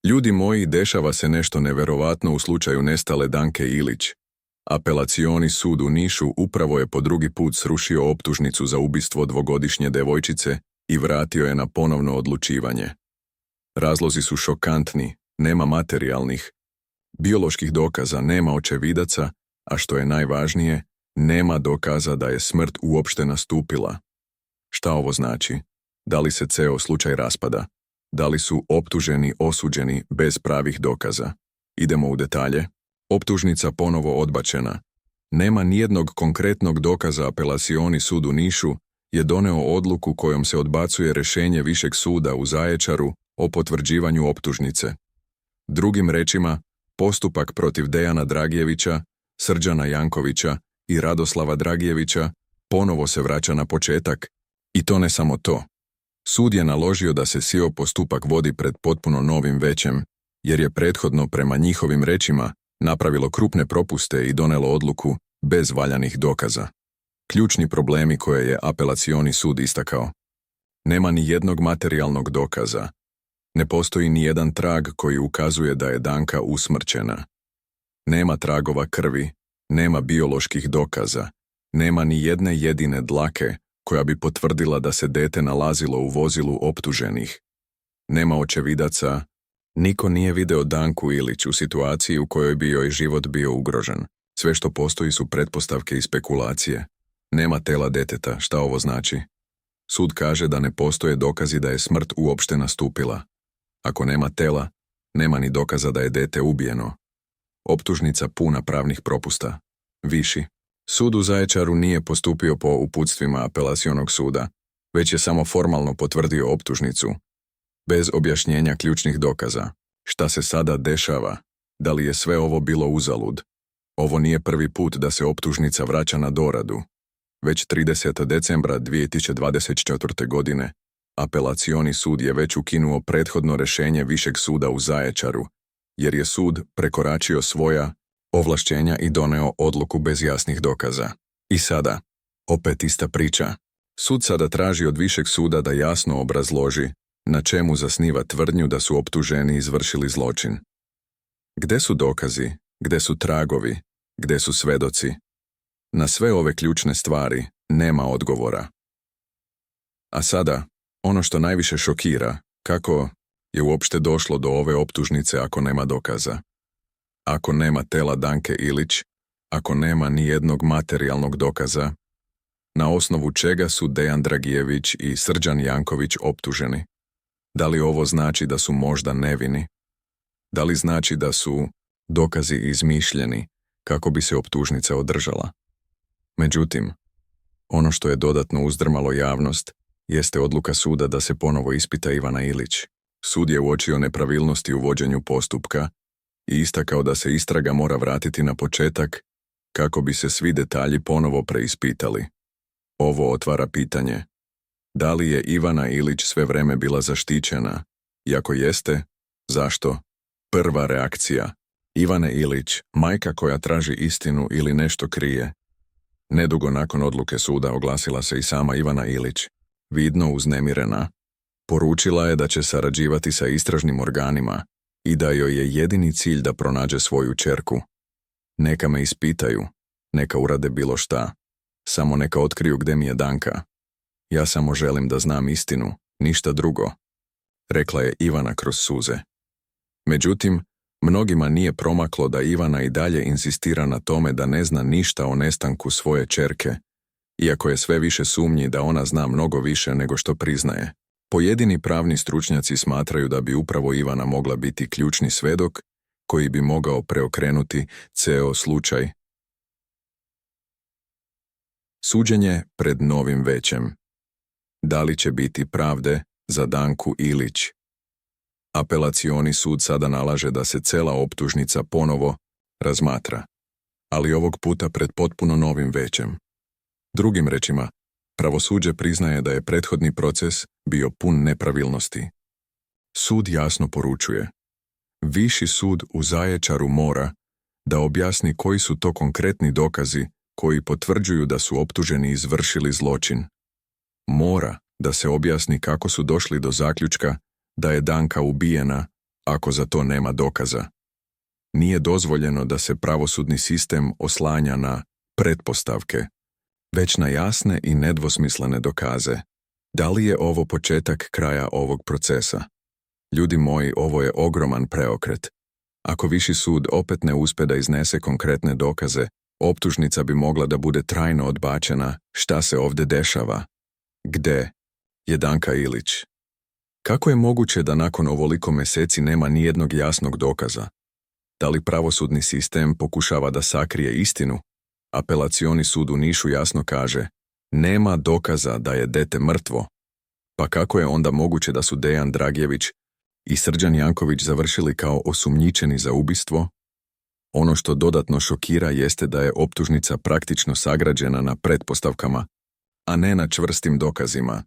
Ljudi moji, dešava se nešto neverovatno u slučaju nestale Danke Ilić. Apelacioni sud u Nišu upravo je po drugi put srušio optužnicu za ubistvo dvogodišnje devojčice i vratio je na ponovno odlučivanje. Razlozi su šokantni, nema materijalnih, bioloških dokaza, nema očevidaca, a što je najvažnije, nema dokaza da je smrt uopšte nastupila. Šta ovo znači? Da li se ceo slučaj raspada? Da li su optuženi osuđeni bez pravih dokaza? Idemo u detalje. Optužnica ponovo odbačena. Nema nijednog konkretnog dokaza. Apelacioni sud u Nišu je doneo odluku kojom se odbacuje rješenje Višeg suda u Zaječaru o potvrđivanju optužnice. Drugim rečima, postupak protiv Dejana Dragijevića, Srđana Jankovića i Radoslava Dragijevića ponovo se vraća na početak, i to ne samo to. Sud je naložio da se cijeli postupak vodi pred potpuno novim većem, jer je prethodno prema njihovim rečima napravilo krupne propuste i donelo odluku bez valjanih dokaza. Ključni problemi koje je apelacioni sud istakao. Nema ni jednog materijalnog dokaza. Ne postoji ni jedan trag koji ukazuje da je Danka usmrćena. Nema tragova krvi, nema bioloških dokaza, nema ni jedne jedine dlake koja bi potvrdila da se dete nalazilo u vozilu optuženih. Nema očevidaca, niko nije video Danku Ilić u situaciji u kojoj bi joj život bio ugrožen. Sve što postoji su pretpostavke i spekulacije. Nema tela deteta. Šta ovo znači? Sud kaže da ne postoje dokazi da je smrt uopšte nastupila. Ako nema tela, nema ni dokaza da je dete ubijeno. Optužnica puna pravnih propusta. Viši. Sud u Zaječaru nije postupio po uputstvima apelacionog suda, već je samo formalno potvrdio optužnicu, bez objašnjenja ključnih dokaza. Šta se sada dešava? Da li je sve ovo bilo uzalud? Ovo nije prvi put da se optužnica vraća na doradu. Već 30. decembra 2024. godine apelacioni sud je već ukinuo prethodno rješenje Višeg suda u Zaječaru, jer je sud prekoračio svoja ovlašćenja i doneo odluku bez jasnih dokaza. I sada, opet ista priča. Sud sada traži od Višeg suda da jasno obrazloži na čemu zasniva tvrdnju da su optuženi izvršili zločin. Gde su dokazi? Gde su tragovi? Gde su svedoci? Na sve ove ključne stvari nema odgovora. A sada, ono što najviše šokira, kako je uopšte došlo do ove optužnice ako nema dokaza? Ako nema tela Danke Ilić, ako nema ni jednog materijalnog dokaza, na osnovu čega su Dejan Dragijević i Srđan Janković optuženi? Da li ovo znači da su možda nevini? Da li znači da su dokazi izmišljeni kako bi se optužnica održala? Međutim, ono što je dodatno uzdrmalo javnost jeste odluka suda da se ponovo ispita Ivana Ilić. Sud je uočio nepravilnosti u vođenju postupka i istakao da se istraga mora vratiti na početak kako bi se svi detalji ponovo preispitali. Ovo otvara pitanje: da li je Ivana Ilić sve vreme bila zaštićena? I ako jeste, zašto? Prva reakcija: Ivane Ilić, majka koja traži istinu ili nešto krije. Nedugo nakon odluke suda oglasila se i sama Ivana Ilić, vidno uznemirena. Poručila je da će sarađivati sa istražnim organima i da joj je jedini cilj da pronađe svoju ćerku. Neka me ispitaju, neka urade bilo šta, samo neka otkriju gde mi je Danka. Ja samo želim da znam istinu, ništa drugo, rekla je Ivana kroz suze. Međutim, mnogima nije promaklo da Ivana i dalje insistira na tome da ne zna ništa o nestanku svoje ćerke, iako je sve više sumnji da ona zna mnogo više nego što priznaje. Pojedini pravni stručnjaci smatraju da bi upravo Ivana mogla biti ključni svedok koji bi mogao preokrenuti ceo slučaj. Suđenje pred novim većem. Da li će biti pravde za Danku Ilić? Apelacioni sud sada nalaže da se cela optužnica ponovo razmatra, ali ovog puta pred potpuno novim većem. Drugim rečima, pravosuđe priznaje da je prethodni proces bio pun nepravilnosti. Sud jasno poručuje: Viši sud u Zaječaru mora da objasni koji su to konkretni dokazi koji potvrđuju da su optuženi izvršili zločin. Mora da se objasni kako su došli do zaključka da je Danka ubijena ako za to nema dokaza. Nije dozvoljeno da se pravosudni sistem oslanja na pretpostavke, već na jasne i nedvosmislene dokaze. Da li je ovo početak kraja ovog procesa? Ljudi moji, ovo je ogroman preokret. Ako Viši sud opet ne uspe da iznese konkretne dokaze, optužnica bi mogla da bude trajno odbačena. Šta se ovdje dešava? Gde je Danka Ilić? Kako je moguće da nakon ovoliko mjeseci nema nijednog jasnog dokaza? Da li pravosudni sistem pokušava da sakrije istinu? Apelacioni sud u Nišu jasno kaže, nema dokaza da je dete mrtvo. Pa kako je onda moguće da su Dejan Dragjević i Srđan Janković završili kao osumnjičeni za ubistvo? Ono što dodatno šokira jeste da je optužnica praktično sagrađena na pretpostavkama, a ne na čvrstim dokazima.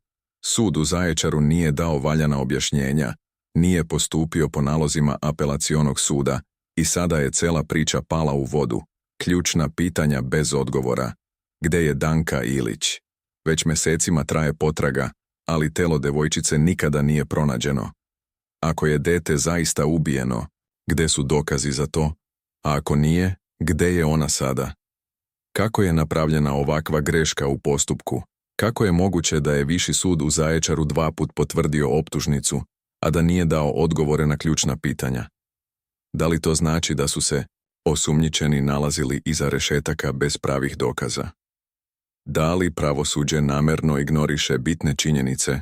Sud u Zaječaru nije dao valjana objašnjenja, nije postupio po nalozima apelacionog suda i sada je cela priča pala u vodu. Ključna pitanja bez odgovora. Gde je Danka Ilić? Već mjesecima traje potraga, ali telo devojčice nikada nije pronađeno. Ako je dete zaista ubijeno, gde su dokazi za to? A ako nije, gde je ona sada? Kako je napravljena ovakva greška u postupku? Kako je moguće da je Viši sud u Zaječaru 2 puta potvrdio optužnicu, a da nije dao odgovore na ključna pitanja? Da li to znači da su se osumnjičeni nalazili iza rešetaka bez pravih dokaza? Da li pravosuđe namerno ignoriše bitne činjenice?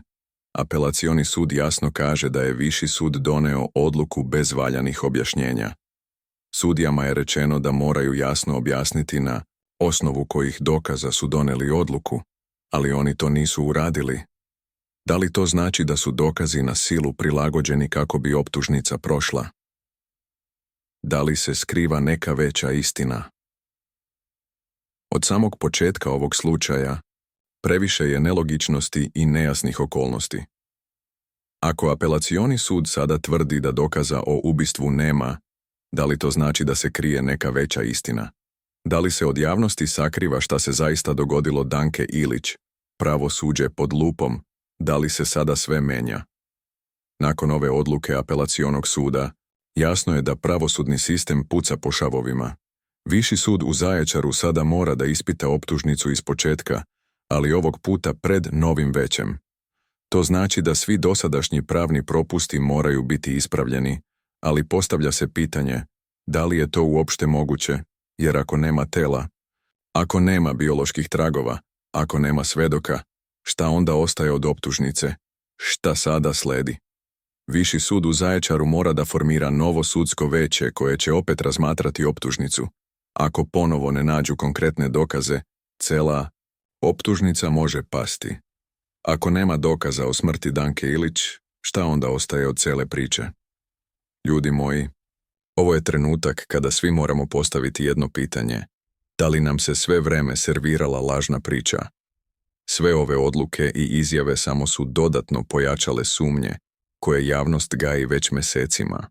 Apelacioni sud jasno kaže da je Viši sud doneo odluku bez valjanih objašnjenja. Sudijama je rečeno da moraju jasno objasniti na osnovu kojih dokaza su doneli odluku, ali oni to nisu uradili. Da li to znači da su dokazi na silu prilagođeni kako bi optužnica prošla? Da li se skriva neka veća istina? Od samog početka ovog slučaja previše je nelogičnosti i nejasnih okolnosti. Ako apelacioni sud sada tvrdi da dokaza o ubistvu nema, da li to znači da se krije neka veća istina? Da li se od javnosti sakriva šta se zaista dogodilo Danke Ilić? Pravosuđe pod lupom, da li se sada sve menja? Nakon ove odluke apelacionog suda, jasno je da pravosudni sistem puca po šavovima. Viši sud u Zaječaru sada mora da ispita optužnicu iz početka, ali ovog puta pred novim većem. To znači da svi dosadašnji pravni propusti moraju biti ispravljeni, ali postavlja se pitanje, da li je to uopšte moguće, jer ako nema tela, ako nema bioloških tragova, ako nema svedoka, šta onda ostaje od optužnice? Šta sada sledi? Viši sud u Zaječaru mora da formira novo sudsko veće koje će opet razmatrati optužnicu. Ako ponovo ne nađu konkretne dokaze, cela optužnica može pasti. Ako nema dokaza o smrti Danke Ilić, šta onda ostaje od cele priče? Ljudi moji, ovo je trenutak kada svi moramo postaviti jedno pitanje. Da li nam se sve vreme servirala lažna priča? Sve ove odluke i izjave samo su dodatno pojačale sumnje koje javnost gaji već mjesecima.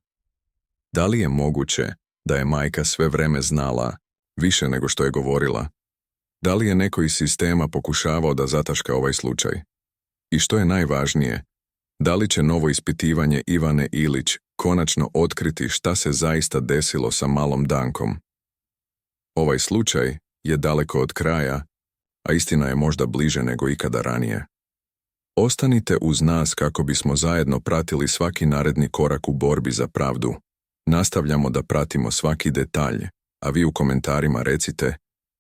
Da li je moguće da je majka sve vreme znala više nego što je govorila? Da li je neko iz sistema pokušavao da zataška ovaj slučaj? I što je najvažnije, da li će novo ispitivanje Ivane Ilić konačno otkriti šta se zaista desilo sa malom Dankom? Ovaj slučaj je daleko od kraja, a istina je možda bliže nego ikada ranije. Ostanite uz nas kako bismo zajedno pratili svaki naredni korak u borbi za pravdu. Nastavljamo da pratimo svaki detalj, a vi u komentarima recite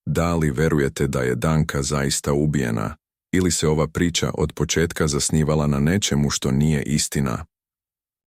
da li verujete da je Danka zaista ubijena ili se ova priča od početka zasnivala na nečemu što nije istina.